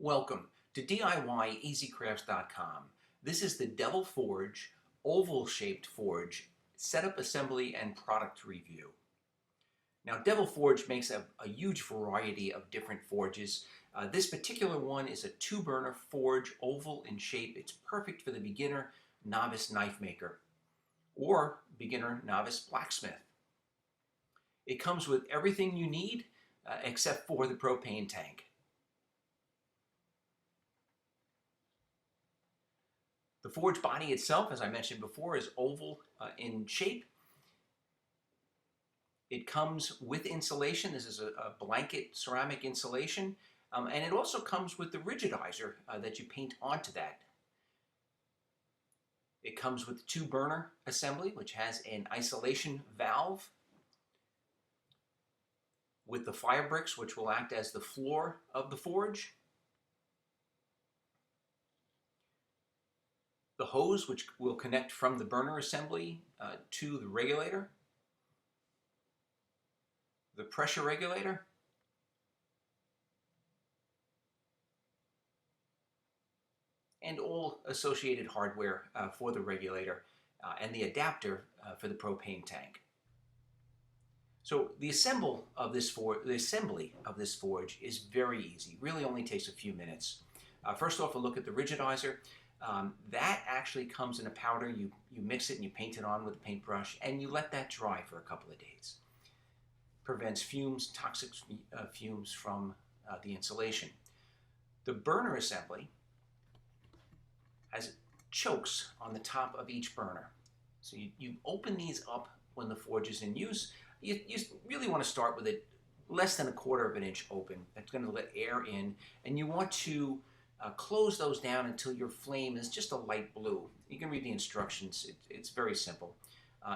Welcome to DIYEasyCrafts.com. This is the Devil Forge oval-shaped forge setup, assembly, and product review. Now, Devil Forge makes a huge variety of different forges. This particular one is a 2-burner forge, oval in shape. It's perfect for the beginner novice knife maker or beginner novice blacksmith. It comes with everything you need except for the propane tank. The forge body itself, as I mentioned before, is oval in shape. It comes with insulation. This is a blanket ceramic insulation. And it also comes with the rigidizer that you paint onto that. It comes with 2-burner assembly, which has an isolation valve, with the fire bricks, which will act as the floor of the forge. The hose, which will connect from the burner assembly to the regulator. The pressure regulator. And all associated hardware for the regulator and the adapter for the propane tank. So the assembly of this forge is very easy. Really only takes a few minutes. First off, a look at the rigidizer. That actually comes in a powder. You mix it and you paint it on with a paintbrush, and you let that dry for a couple of days. Prevents fumes, toxic fumes from the insulation. The burner assembly has chokes on the top of each burner. So you open these up when the forge is in use. You really want to start with it less than 1/4 of an inch open. That's going to let air in, and you want to close those down until your flame is just a light blue. You can read the instructions. It's very simple.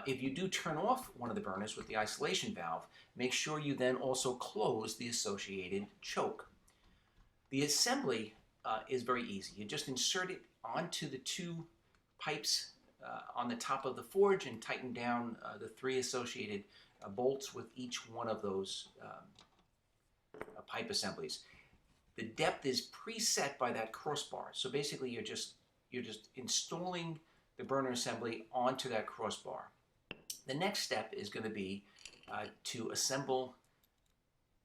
If you do turn off one of the burners with the isolation valve, make sure you then also close the associated choke. The assembly is very easy. You just insert it onto the 2 pipes on the top of the forge and tighten down the 3 associated bolts with each one of those pipe assemblies. The depth is preset by that crossbar. So basically you're just installing the burner assembly onto that crossbar. The next step is going to be to assemble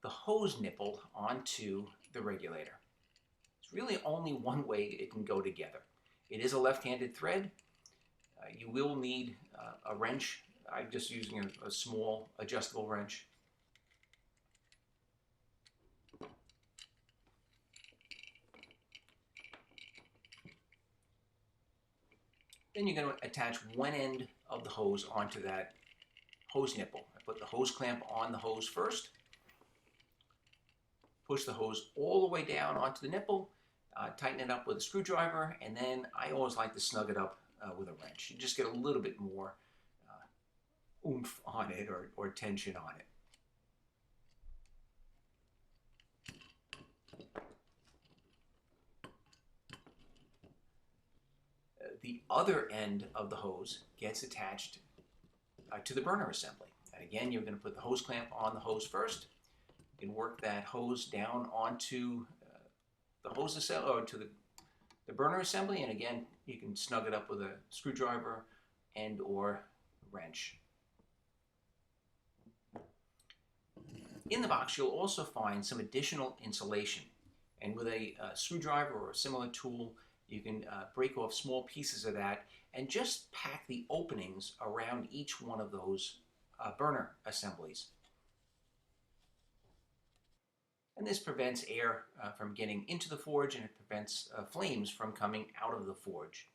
the hose nipple onto the regulator. It's really only one way it can go together. It is a left-handed thread. You will need a wrench. I'm just using a small adjustable wrench. Then you're going to attach one end of the hose onto that hose nipple. I put the hose clamp on the hose first. Push the hose all the way down onto the nipple. Tighten it up with a screwdriver, and then I always like to snug it up with a wrench. You just get a little bit more oomph on it or tension on it. The other end of the hose gets attached to the burner assembly. And again, you're going to put the hose clamp on the hose first. You can work that hose down onto the hose assembly, or to the burner assembly, and again, you can snug it up with a screwdriver and or wrench. In the box, you'll also find some additional insulation, and with a screwdriver or a similar tool, you can break off small pieces of that and just pack the openings around each one of those burner assemblies. And this prevents air from getting into the forge, and it prevents flames from coming out of the forge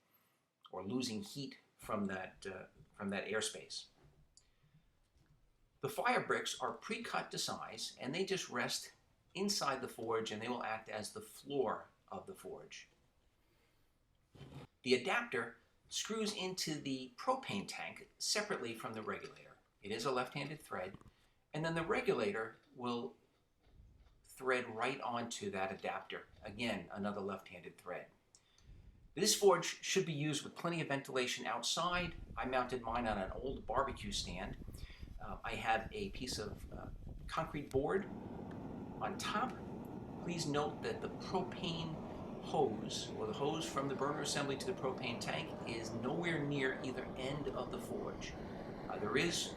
or losing heat from that airspace. The fire bricks are pre-cut to size, and they just rest inside the forge, and they will act as the floor of the forge. The adapter screws into the propane tank separately from the regulator. It is a left-handed thread, and then the regulator will thread right onto that adapter. Again, another left-handed thread. This forge should be used with plenty of ventilation outside. I mounted mine on an old barbecue stand. I have a piece of concrete board on top Please note that the propane hose, or the hose from the burner assembly to the propane tank, is nowhere near either end of the forge. There is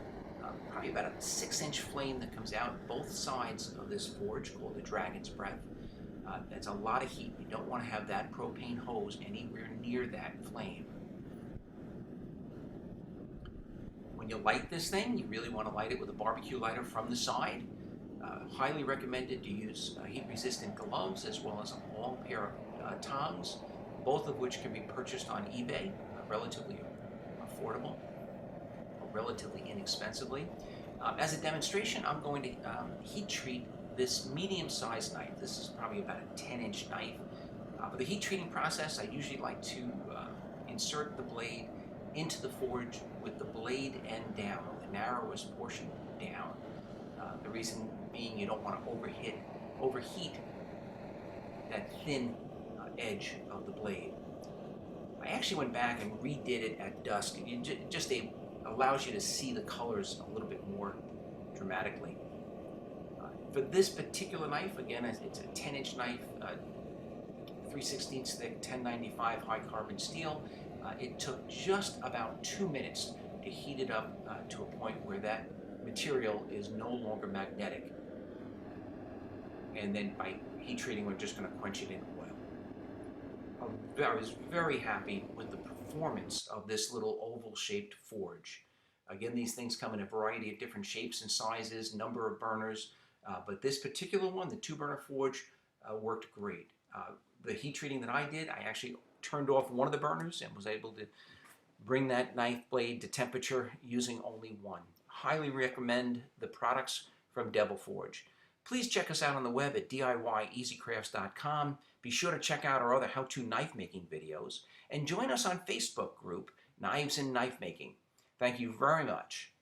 probably about a 6-inch flame that comes out both sides of this forge called the dragon's breath. That's a lot of heat. You don't want to have that propane hose anywhere near that flame. When you light this thing, you really want to light it with a barbecue lighter from the side. Highly recommended to use heat-resistant gloves as well as a long pair of tongs, both of which can be purchased on eBay, relatively affordable, or relatively inexpensively. As a demonstration, I'm going to heat treat this medium-sized knife. This is probably about a 10-inch knife. For the heat treating process, I usually like to insert the blade into the forge with the blade end down, the narrowest portion down. The reason being you don't want to overheat that thin edge of the blade. I actually went back and redid it at dusk. It just allows you to see the colors a little bit more dramatically. For this particular knife, again, it's a 10-inch knife, 3/16 thick, 1095 high carbon steel. It took just about 2 minutes to heat it up to a point where that material is no longer magnetic. And then by heat treating, we're just going to quench it in oil. I was very happy with the performance of this little oval-shaped forge. Again, these things come in a variety of different shapes and sizes, number of burners, but this particular one, the 2-burner forge, worked great. The heat treating that I did, I actually turned off one of the burners and was able to bring that knife blade to temperature using only one. Highly recommend the products from Devil Forge. Please check us out on the web at DIYEasyCrafts.com. Be sure to check out our other how-to knife making videos and join us on Facebook group Knives and Knife Making. Thank you very much.